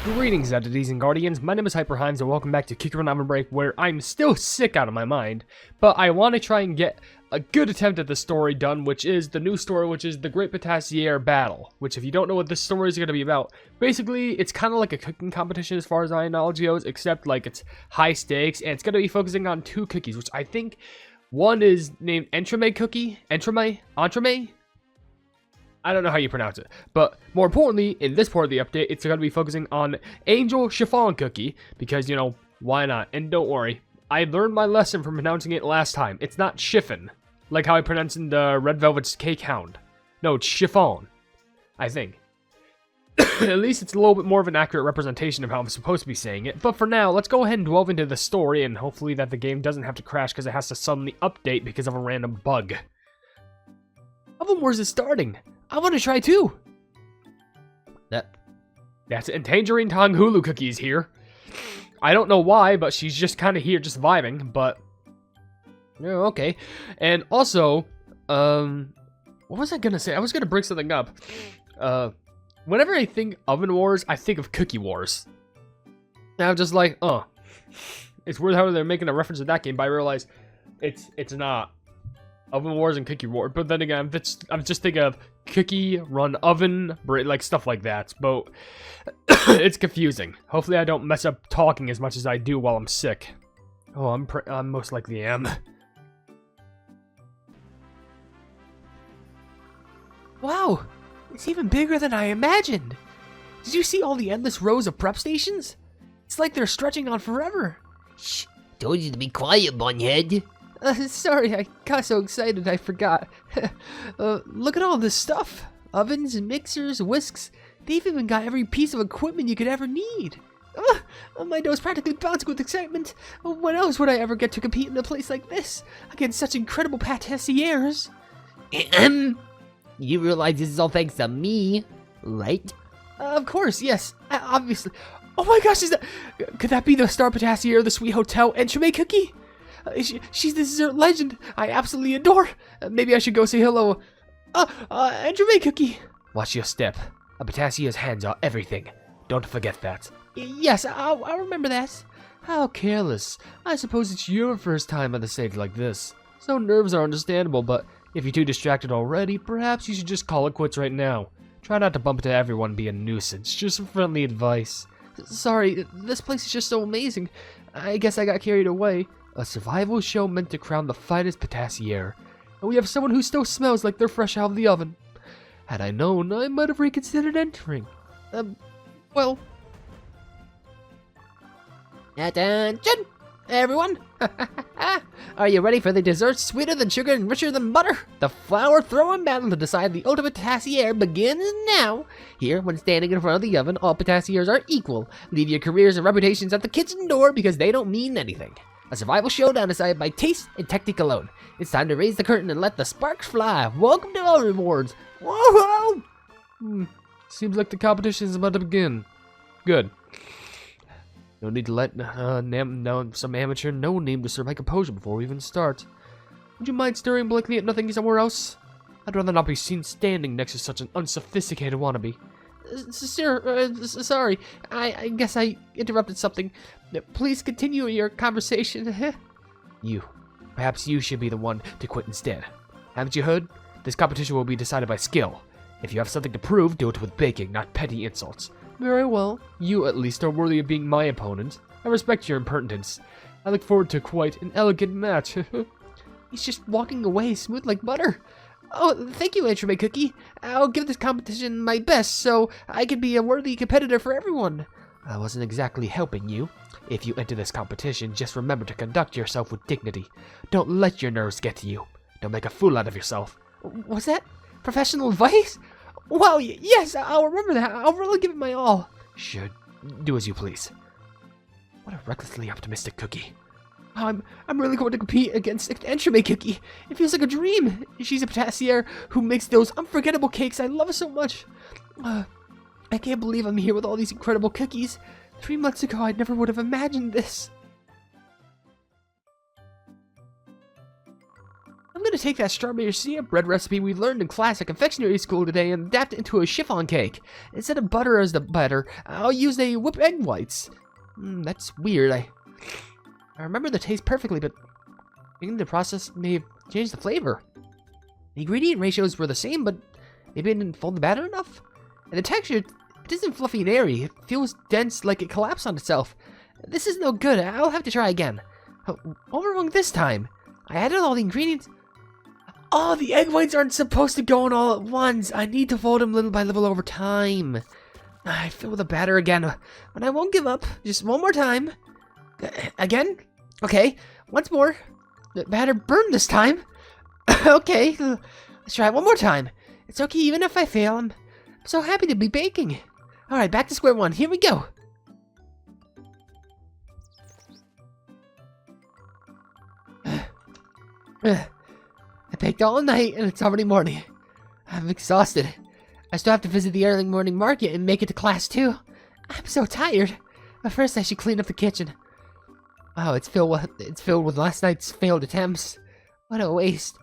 Greetings, entities and guardians. My name is HyperHimes, and welcome back to Chiffon OvenBreak, where I'm still sick out of my mind, but I want to try and get a good attempt at the story done, which is the new story, which is the Great Patissier Battle, which, if you don't know what this story is going to be about, basically, it's kind of like a cooking competition as far as my knowledge goes, except, like, it's high stakes, and it's going to be focusing on two cookies, which I think one is named Entremet cookie? Entremet? I don't know how you pronounce it, but more importantly, in this part of the update, it's going to be focusing on Angel Chiffon cookie, because, you know, why not? And don't worry, I learned my lesson from pronouncing it last time. It's not Chiffon, like how I pronounced in the Red Velvet's Cake Hound. No, it's Chiffon, I think. At least it's a little bit more of an accurate representation of how I'm supposed to be saying it, but for now, let's go ahead and delve into the story, and hopefully that the game doesn't have to crash because it has to suddenly update because of a random bug. Oven Wars is starting! I want to try too. That's it. And Tangerine Tong Hulu Cookie's here. I don't know why, but she's just kind of here, just vibing. But yeah, okay. And also, what was I gonna say? I was gonna bring something up. Whenever I think Oven Wars, I think of Cookie Wars. And I'm just like, it's weird how they're making a reference to that game, but I realize it's not. Oven Wars and Cookie Wars, but then again, I'm just thinking of Cookie Run Oven, like stuff like that, but it's confusing. Hopefully I don't mess up talking as much as I do while I'm sick. Oh, I'm most likely am. Wow, it's even bigger than I imagined. Did you see all the endless rows of prep stations? It's like they're stretching on forever. Shh, told you to be quiet, bunhead. Sorry, I got so excited I forgot. Look at all this stuff. Ovens, mixers, whisks. They've even got every piece of equipment you could ever need. My nose practically bouncing with excitement. When else would I ever get to compete in a place like this? Against such incredible patissiers? You realize this is all thanks to me, right? Of course, yes. Obviously. Oh my gosh, could that be the Star Patissier of the Sweet Hotel Entremet cookie? She's the dessert legend I absolutely adore. Maybe I should go say hello. Entremet cookie. Watch your step. A Patissier's hands are everything. Don't forget that. Yes, I'll remember that. How careless. I suppose it's your first time on the stage like this. So nerves are understandable, but if you're too distracted already, perhaps you should just call it quits right now. Try not to bump into everyone and be a nuisance. Just some friendly advice. Sorry, this place is just so amazing. I guess I got carried away. A survival show meant to crown the finest patissier, and we have someone who still smells like they're fresh out of the oven. Had I known, I might have reconsidered entering. Well... Attention, everyone! Are you ready for the dessert sweeter than sugar and richer than butter? The flour-throwing battle to decide the ultimate patissier begins now. Here, when standing in front of the oven, all patissiers are equal. Leave your careers and reputations at the kitchen door because they don't mean anything. A survival showdown decided by taste and technique alone. It's time to raise the curtain and let the sparks fly. Welcome to Oven Wars. Whoa! Seems like the competition is about to begin. Good. No need to let some amateur no-name disturb my composure before we even start. Would you mind staring blankly at nothing somewhere else? I'd rather not be seen standing next to such an unsophisticated wannabe. Sir, sorry. I guess I interrupted something. Please continue your conversation. Perhaps you should be the one to quit instead. Haven't you heard? This competition will be decided by skill. If you have something to prove, do it with baking, not petty insults. Very well. You, at least, are worthy of being my opponent. I respect your impertinence. I look forward to quite an elegant match. He's just walking away smooth like butter. Oh, thank you, Entremet Cookie. I'll give this competition my best so I can be a worthy competitor for everyone. I wasn't exactly helping you. If you enter this competition, just remember to conduct yourself with dignity. Don't let your nerves get to you. Don't make a fool out of yourself. Was that professional advice? Wow, yes, I'll remember that. I'll really give it my all. Sure, do as you please. What a recklessly optimistic cookie. I'm really going to compete against Entremet Cookie. It feels like a dream. She's a patissier who makes those unforgettable cakes I love so much. I can't believe I'm here with all these incredible cookies. 3 months ago, I never would have imagined this. I'm going to take that strawberry syrup bread recipe we learned in class at confectionery school today and adapt it into a chiffon cake. Instead of butter as the batter, I'll use a whipped egg whites. That's weird. I remember the taste perfectly, but I think the process may have changed the flavor. The ingredient ratios were the same, but maybe I didn't fold the batter enough? And the texture, it isn't fluffy and airy. It feels dense, like it collapsed on itself. This is no good. I'll have to try again. What went wrong this time? I added all the ingredients. Oh, the egg whites aren't supposed to go in all at once. I need to fold them little by little over time. I fill the batter again, but I won't give up. Just one more time. Again? Okay, once more. The batter burned this time. Okay, let's try it one more time. It's okay even if I fail. I'm so happy to be baking. Alright, back to square one. Here we go. I baked all night and it's already morning. I'm exhausted. I still have to visit the early morning market and make it to class too. I'm so tired. But first I should clean up the kitchen. Oh, it's filled with last night's failed attempts. What a waste.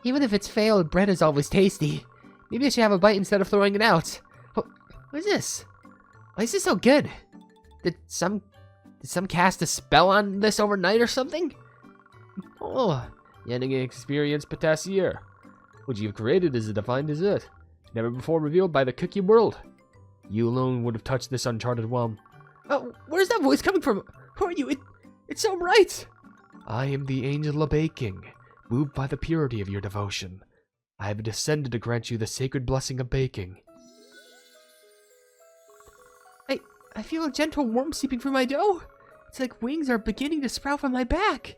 Even if it's failed, bread is always tasty. Maybe I should have a bite instead of throwing it out. What is this? Why is this so good? Did some cast a spell on this overnight or something? Oh, Yanning experience Patissier. What you've created is a divine dessert, never before revealed by the cookie world. You alone would have touched this uncharted realm. Oh, where's that voice coming from? Who are you? It's so bright! I am the angel of baking, moved by the purity of your devotion. I have descended to grant you the sacred blessing of baking. I feel a gentle warmth seeping through my dough. It's like wings are beginning to sprout from my back.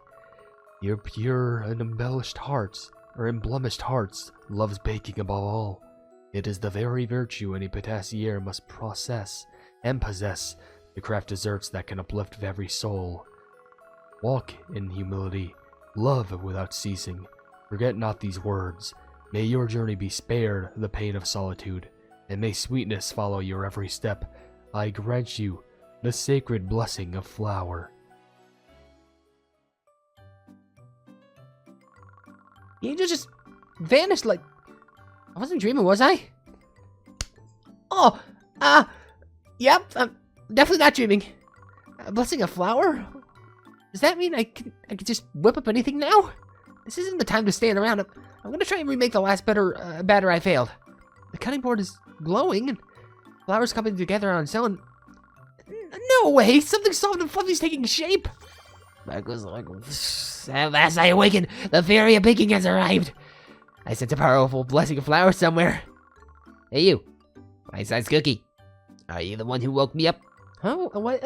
Your pure and embellished hearts, or unblemished hearts, loves baking above all. It is the very virtue any patissier must possess and possess to craft desserts that can uplift every soul. Walk in humility, love without ceasing. Forget not these words. May your journey be spared the pain of solitude, and may sweetness follow your every step. I grant you the sacred blessing of flour. The angel just vanished like... I wasn't dreaming, was I? Oh, yep, I'm definitely not dreaming. A blessing of flour? Does that mean I can just whip up anything now? This isn't the time to stand around. I'm gonna try and remake the last batter I failed. The cutting board is glowing and flour's coming together on its own. No way! Something soft and fluffy is taking shape! Michael's like, at last I awaken! The fairy of baking has arrived! I sense a powerful blessing of flour somewhere. Hey you, my size cookie. Are you the one who woke me up? Huh? What?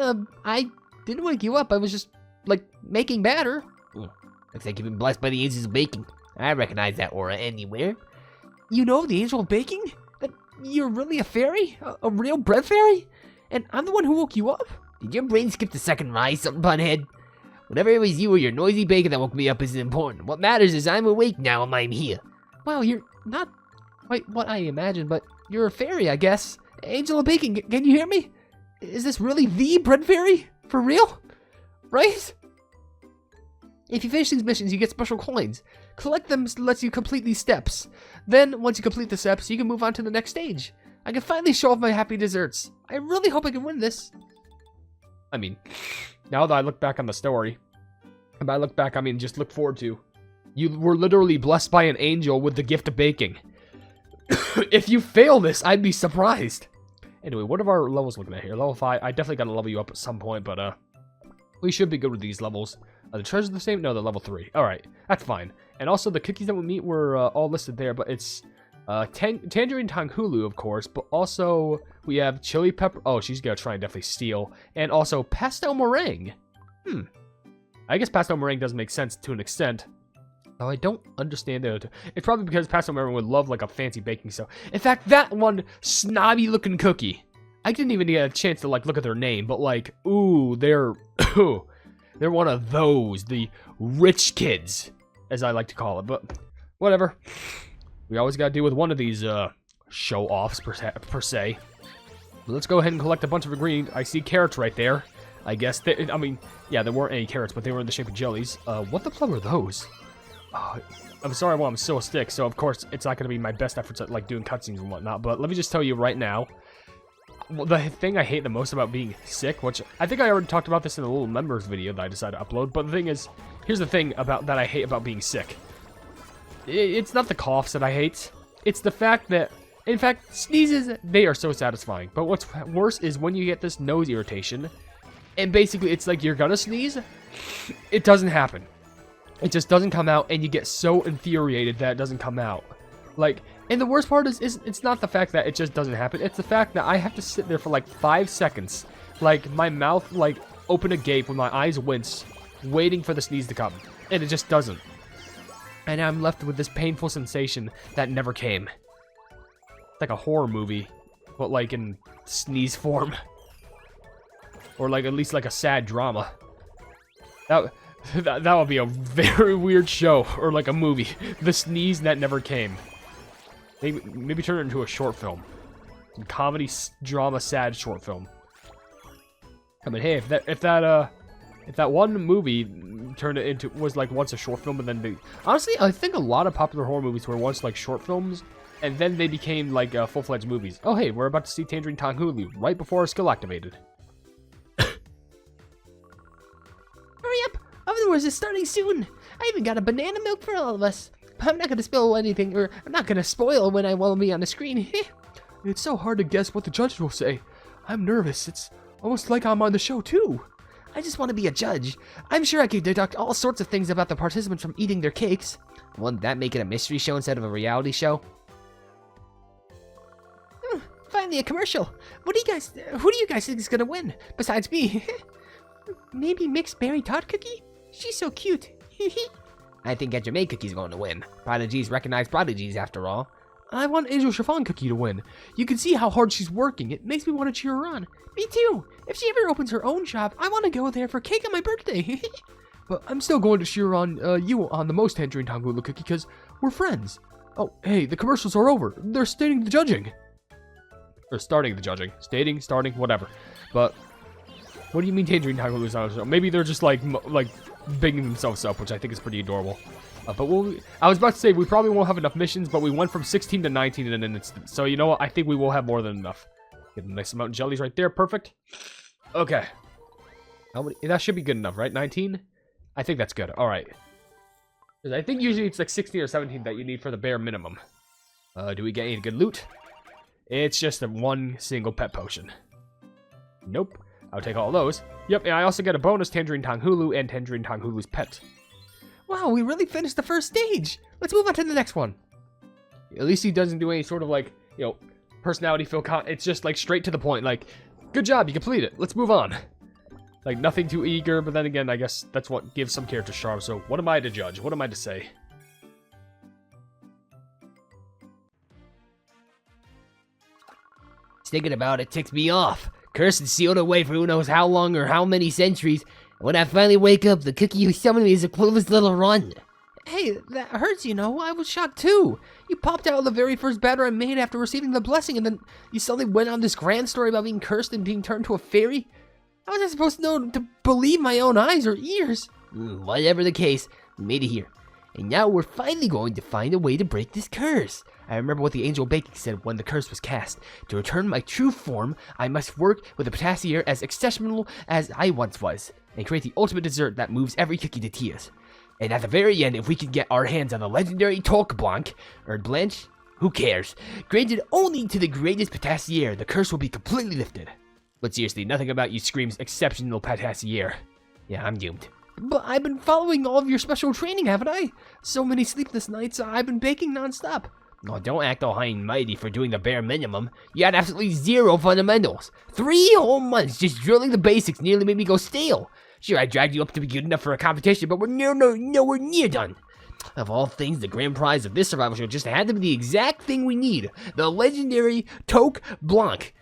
I didn't wake you up. I was just, like, making batter. Looks like you've been blessed by the angels of baking. I recognize that aura anywhere. You know the angel of baking? That you're really a fairy? A real bread fairy? And I'm the one who woke you up? Did your brain skip the second rise, something bunhead? Whatever it was you or your noisy bacon that woke me up isn't important. What matters is I'm awake now and I'm here. Well, you're not quite what I imagined, but you're a fairy, I guess. Angel of baking, can you hear me? Is this really the bread fairy? For real? Right? If you finish these missions, you get special coins. Collect them lets you complete these steps. Then, once you complete the steps, you can move on to the next stage. I can finally show off my happy desserts. I really hope I can win this. I mean, now that I look back on the story, and by look back, I mean just look forward to, you were literally blessed by an angel with the gift of baking. If you fail this, I'd be surprised. Anyway, what are our levels looking at here? Level 5, I definitely gotta level you up at some point, but we should be good with these levels. Are the treasures the same? No, they're level 3. Alright, that's fine. And also, the cookies that we meet were all listed there, but it's Tangerine Tanghulu, of course, but also we have Chili Pepper. Oh, she's gonna try and definitely steal. And also Pastel Meringue. I guess Pastel Meringue does make sense to an extent. Though I don't understand it. It's probably because Pastel Meringue would love like a fancy baking soda. In fact, that one snobby looking cookie. I didn't even get a chance to like look at their name, but like, ooh, they're they're one of those, the rich kids, as I like to call it. But whatever. We always gotta deal with one of these show-offs per se. Let's go ahead and collect a bunch of ingredients. I see carrots right there. I guess I mean, yeah, there weren't any carrots, but they were in the shape of jellies. What the fuck are those? I'm sorry while I'm still sick, so of course it's not going to be my best efforts at like doing cutscenes and whatnot, but let me just tell you right now, the thing I hate the most about being sick, which I think I already talked about this in a little members video that I decided to upload, but the thing is, here's the thing about that I hate about being sick. It's not the coughs that I hate, it's the fact that, in fact, sneezes, they are so satisfying, but what's worse is when you get this nose irritation, and basically it's like you're gonna sneeze, it doesn't happen. It just doesn't come out, and you get so infuriated that it doesn't come out. Like, and the worst part is it's not the fact that it just doesn't happen. It's the fact that I have to sit there for like 5 seconds, like my mouth like open agape with my eyes wince, waiting for the sneeze to come, and it just doesn't. And I'm left with this painful sensation that never came. It's like a horror movie, but like in sneeze form, or like at least like a sad drama. That would be a very weird show, or like a movie. The sneeze that never came. Maybe turn it into a short film. Comedy, drama, sad short film. I mean, hey, if that one movie turned it into, was like once a short film, and then honestly, I think a lot of popular horror movies were once like short films, and then they became like full-fledged movies. Oh hey, we're about to see Tangerine Tanghulu right before our skill activated. Hurry up! Oven Wars is starting soon. I even got a banana milk for all of us. I'm not gonna spill anything, or I'm not gonna spoil when I will be on the screen. It's so hard to guess what the judges will say. I'm nervous. It's almost like I'm on the show too. I just want to be a judge. I'm sure I could deduct all sorts of things about the participants from eating their cakes. Wouldn't that make it a mystery show instead of a reality show? Finally a commercial. Who do you guys think is gonna win? Besides me? Maybe mixed berry tart cookie? She's so cute. I think Entremet Cookie's going to win. Prodigies recognize prodigies after all. I want Angel Chiffon Cookie to win. You can see how hard she's working. It makes me want to cheer her on. Me too. If she ever opens her own shop, I want to go there for cake on my birthday. But I'm still going to cheer on you on the most Tangerine Tanghulu Cookie because we're friends. Oh, hey, the commercials are over. They're stating the judging. Or starting the judging. Stating, starting, whatever. But what do you mean Tangerine Tanghulu's on the show? Maybe they're just like bigging themselves up, which I think is pretty adorable. But I was about to say we probably won't have enough missions, but we went from 16 to 19 in an instant. So you know what? I think we will have more than enough. Get a nice amount of jellies right there. Perfect. Okay. How many? That should be good enough, right? 19? I think that's good. All right. I think usually it's like 16 or 17 that you need for the bare minimum. Do we get any good loot? It's just a one single pet potion. Nope. I'll take all those. Yep, and I also get a bonus Tangerine Tanghulu and Tangerine Tanghulu's pet. Wow, we really finished the first stage. Let's move on to the next one. At least he doesn't do any sort of like, you know, personality fill it's just like straight to the point. Like, good job, you complete it. Let's move on. Like, nothing too eager, but then again, I guess that's what gives some character charm. So, what am I to judge? What am I to say? Thinking about it ticks me off. Cursed and sealed away for who knows how long or how many centuries. And when I finally wake up, the cookie you summoned me is a clueless little run. Hey, that hurts, you know. I was shocked too. You popped out of the very first batter I made after receiving the blessing, and then you suddenly went on this grand story about being cursed and being turned to a fairy. How was I supposed to know to believe my own eyes or ears? Whatever the case, we made it here. And now we're finally going to find a way to break this curse. I remember what the angel baking said when the curse was cast. To return my true form, I must work with the Patissier as exceptional as I once was, and create the ultimate dessert that moves every cookie to tears. And at the very end, if we can get our hands on the legendary Talk Blanc, or Blanche, who cares? Granted only to the greatest Patissier, the curse will be completely lifted. But seriously, nothing about you screams exceptional Patissier. Yeah, I'm doomed. But I've been following all of your special training, haven't I? So many sleepless nights, I've been baking non-stop. Oh, don't act all high and mighty for doing the bare minimum. You had absolutely zero fundamentals. 3 whole months just drilling the basics nearly made me go stale. Sure, I dragged you up to be good enough for a competition, but we're nowhere near done. Of all things, the grand prize of this survival show just had to be the exact thing we need. The legendary Toque Blanc.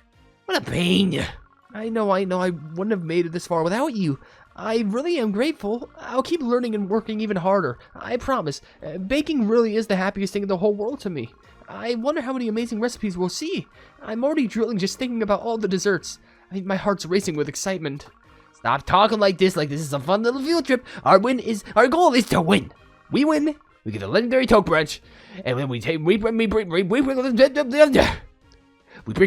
What a pain. I know, I wouldn't have made it this far without you. I really am grateful. I'll keep learning and working even harder. I promise. Baking really is the happiest thing in the whole world to me. I wonder how many amazing recipes we'll see. I'm already drooling just thinking about all the desserts. My heart's racing with excitement. Stop talking like this is a fun little field trip. Our goal is to win. We win, we get the legendary Toke Branch, and then we break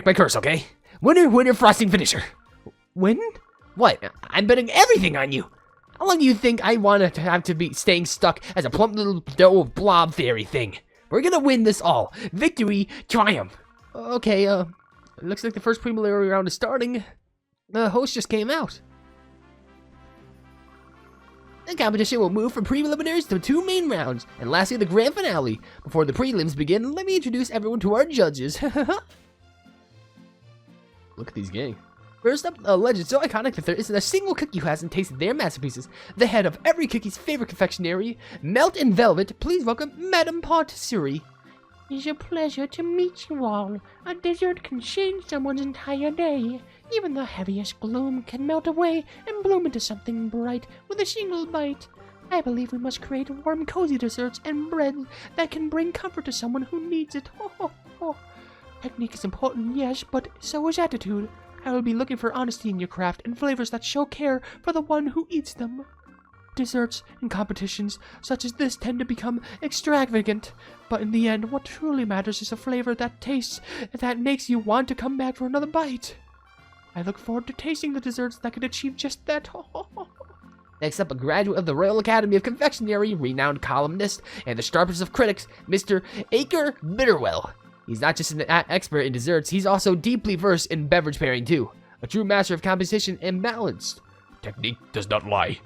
my curse, okay? Winner, frosting finisher. Win? What? I'm betting everything on you. How long do you think I want to have to be staying stuck as a plump little dough of blob fairy thing? We're gonna win this all. Victory, triumph. Okay, it looks like the first preliminary round is starting. The host just came out. The competition will move from preliminaries to 2 main rounds, and lastly the grand finale. Before the prelims begin, let me introduce everyone to our judges. Look at these gang. First up, a legend so iconic that there isn't a single cookie who hasn't tasted their masterpieces. The head of every cookie's favorite confectionery, Melt in Velvet. Please welcome Madame Patissier. It's a pleasure to meet you all. A dessert can change someone's entire day. Even the heaviest gloom can melt away and bloom into something bright with a single bite. I believe we must create warm, cozy desserts and breads that can bring comfort to someone who needs it. Ho, ho, ho. Technique is important, yes, but so is attitude. I will be looking for honesty in your craft and flavors that show care for the one who eats them. Desserts and competitions such as this tend to become extravagant, but in the end, what truly matters is a flavor that tastes, that makes you want to come back for another bite. I look forward to tasting the desserts that can achieve just that. Next up, a graduate of the Royal Academy of Confectionery, renowned columnist, and the sharpest of critics, Mr. Acre Bitterwell. He's not just an expert in desserts, he's also deeply versed in beverage pairing too. A true master of composition and balance. Technique does not lie.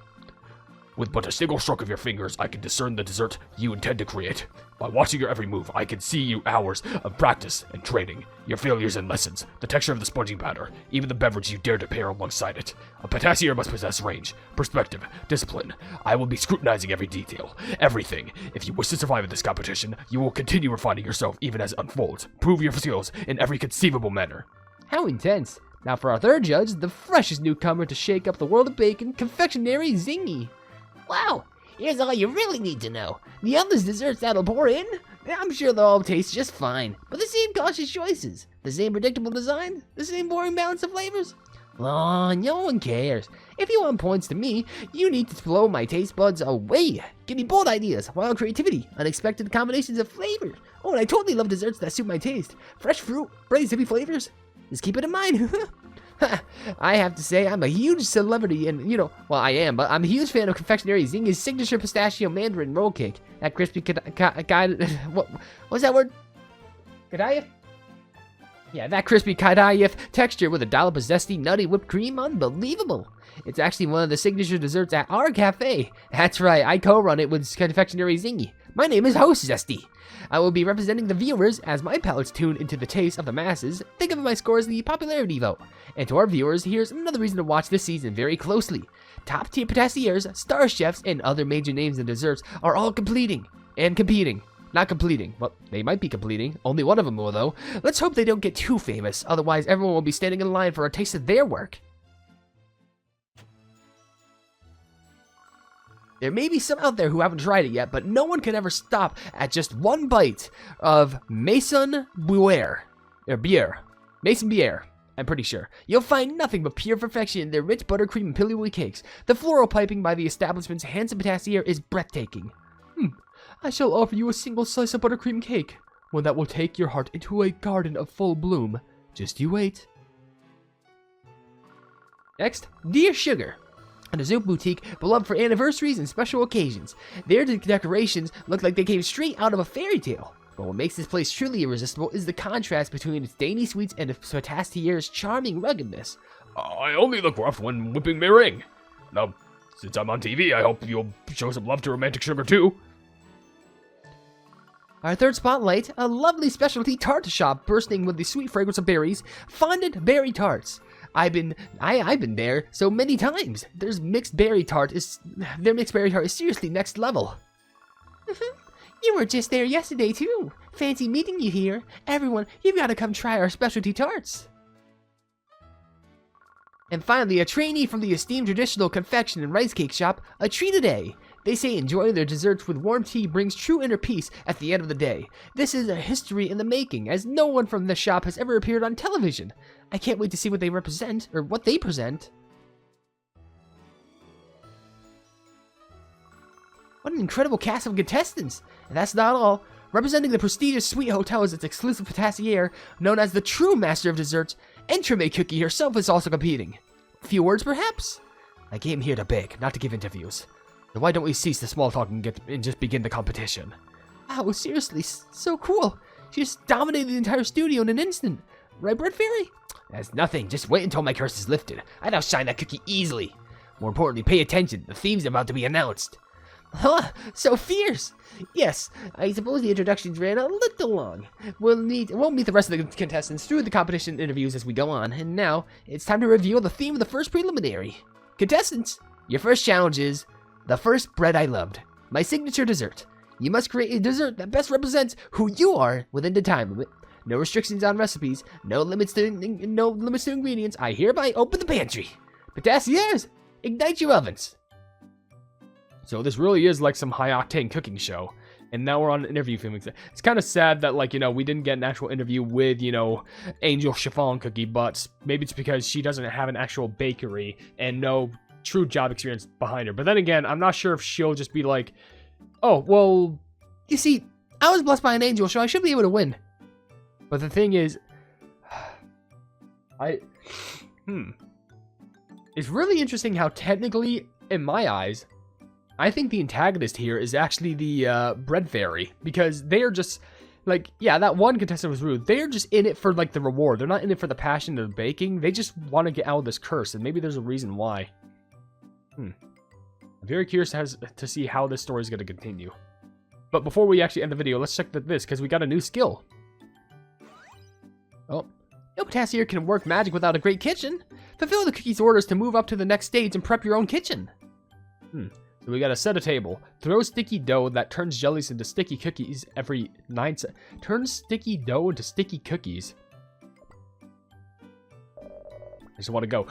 With but a single stroke of your fingers, I can discern the dessert you intend to create. By watching your every move, I can see you hours of practice and training, your failures and lessons, the texture of the sponging batter, even the beverage you dare to pair alongside it. A patissier must possess range, perspective, discipline. I will be scrutinizing every detail, everything. If you wish to survive in this competition, you will continue refining yourself even as it unfolds. Prove your skills in every conceivable manner. How intense. Now for our third judge, the freshest newcomer to shake up the world of bacon, confectionery Zingy. Wow, here's all you really need to know. The endless desserts that'll pour in, I'm sure they'll all taste just fine, but the same cautious choices, the same predictable design, the same boring balance of flavors. Oh, no one cares. If you want points to me, you need to blow my taste buds away. Give me bold ideas, wild creativity, unexpected combinations of flavors. Oh, and I totally love desserts that suit my taste. Fresh fruit, braised hippie flavors. Just keep it in mind. I have to say, I'm a huge celebrity, and well, I am, but I'm a huge fan of confectionery Zingy's signature pistachio mandarin roll cake. That crispy what was that word? Kadayif? Yeah, that crispy kadayif texture with a dollop of zesty, nutty whipped cream, unbelievable. It's actually one of the signature desserts at our cafe. That's right, I co-run it with confectionery Zingy. My name is Host Zesty. I will be representing the viewers as my palates tune into the taste of the masses. Think of my score as the popularity vote. And to our viewers, here's another reason to watch this season very closely. Top tier patissiers, star chefs, and other major names in desserts are all competing. Not completing. Well, they might be completing. Only one of them will, though. Let's hope they don't get too famous. Otherwise, everyone will be standing in line for a taste of their work. There may be some out there who haven't tried it yet, but no one can ever stop at just one bite of Maison Bière. Maison Bière, I'm pretty sure. You'll find nothing but pure perfection in their rich buttercream and pillowy cakes. The floral piping by the establishment's handsome patissier is breathtaking. I shall offer you a single slice of buttercream cake, one that will take your heart into a garden of full bloom. Just you wait. Next, Dear Sugar. A dessert boutique beloved for anniversaries and special occasions. Their decorations look like they came straight out of a fairy tale. But what makes this place truly irresistible is the contrast between its dainty sweets and its patissier's charming ruggedness. I only look rough when whipping meringue. Now, since I'm on TV, I hope you'll show some love to romantic sugar too. Our third spotlight, a lovely specialty tart shop bursting with the sweet fragrance of berries, Fondant Berry Tarts. I've been there so many times. Their mixed berry tart is seriously next level. You were just there yesterday too. Fancy meeting you here. Everyone, you've got to come try our specialty tarts. And finally, a trainee from the esteemed traditional confection and rice cake shop, A Treat a Day. They say enjoying their desserts with warm tea brings true inner peace at the end of the day. This is a history in the making, as no one from the shop has ever appeared on television. I can't wait to see what they represent, or what they present. What an incredible cast of contestants! And that's not all. Representing the prestigious Sweet Hotel is its exclusive patissier, known as the true master of desserts, Entremet Cookie herself is also competing. A few words, perhaps? I came here to beg, not to give interviews. So why don't we cease the small talk and just begin the competition? Wow, seriously, so cool. She just dominated the entire studio in an instant. Right, Bread Fairy? That's nothing. Just wait until my curse is lifted. I'd outshine that cookie easily. More importantly, pay attention. The theme's about to be announced. Huh, so fierce. Yes, I suppose the introductions ran a little long. We'll meet the rest of the contestants through the competition interviews as we go on. And now, it's time to reveal the theme of the first preliminary. Contestants, your first challenge is the first bread I loved. My signature dessert. You must create a dessert that best represents who you are within the time limit. No restrictions on recipes. No limits to ingredients. I hereby open the pantry. Patissiers, ignite your ovens. So this really is like some high-octane cooking show. And now we're on an interview filming. It's kind of sad that, like, we didn't get an actual interview with, Angel Chiffon Cookie, but maybe it's because she doesn't have an actual bakery and no true job experience behind her. But then again, I'm not sure if she'll just be like, oh, well, you see, I was blessed by an angel, so I should be able to win. But the thing is, it's really interesting how technically, in my eyes, I think the antagonist here is actually the Bread Fairy, because they are just, like, yeah, that one contestant was rude. They're just in it for, like, the reward. They're not in it for the passion of baking. They just want to get out of this curse, and maybe there's a reason why. I'm very curious to see how this story is going to continue. But before we actually end the video, let's check this, because we got a new skill. Oh, no Patissier can work magic without a great kitchen. Fulfill the cookie's orders to move up to the next stage and prep your own kitchen. So we gotta set a table. Throw sticky dough that turns jellies into sticky cookies every 9 seconds. Turn sticky dough into sticky cookies. I just want to go.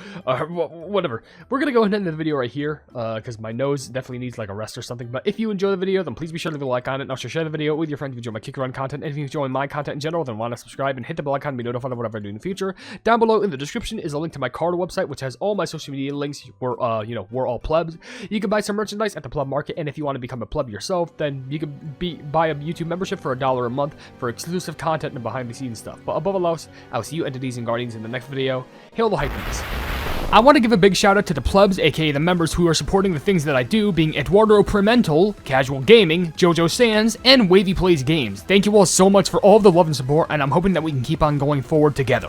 Whatever. We're gonna go ahead and end the video right here, because my nose definitely needs like a rest or something. But if you enjoy the video, then please be sure to leave a like on it. And also share the video with your friends if you enjoy my kick run content. And if you enjoy my content in general, then why not subscribe and hit the bell icon to be notified of whatever I do in the future. Down below in the description is a link to my CROB website, which has all my social media links. We're all plebs. You can buy some merchandise at the pleb market, and if you want to become a pleb yourself, then you can buy a YouTube membership for $1 a month for exclusive content and behind the scenes stuff. But above all else, I will see you entities and guardians in the next video. Hail the Hypenese. I want to give a big shout out to the plebs, aka the members who are supporting the things that I do, being Eduardo Pimentel, Casual Gaming, Jojo Sands, and Wavy Plays Games. Thank you all so much for all of the love and support, and I'm hoping that we can keep on going forward together.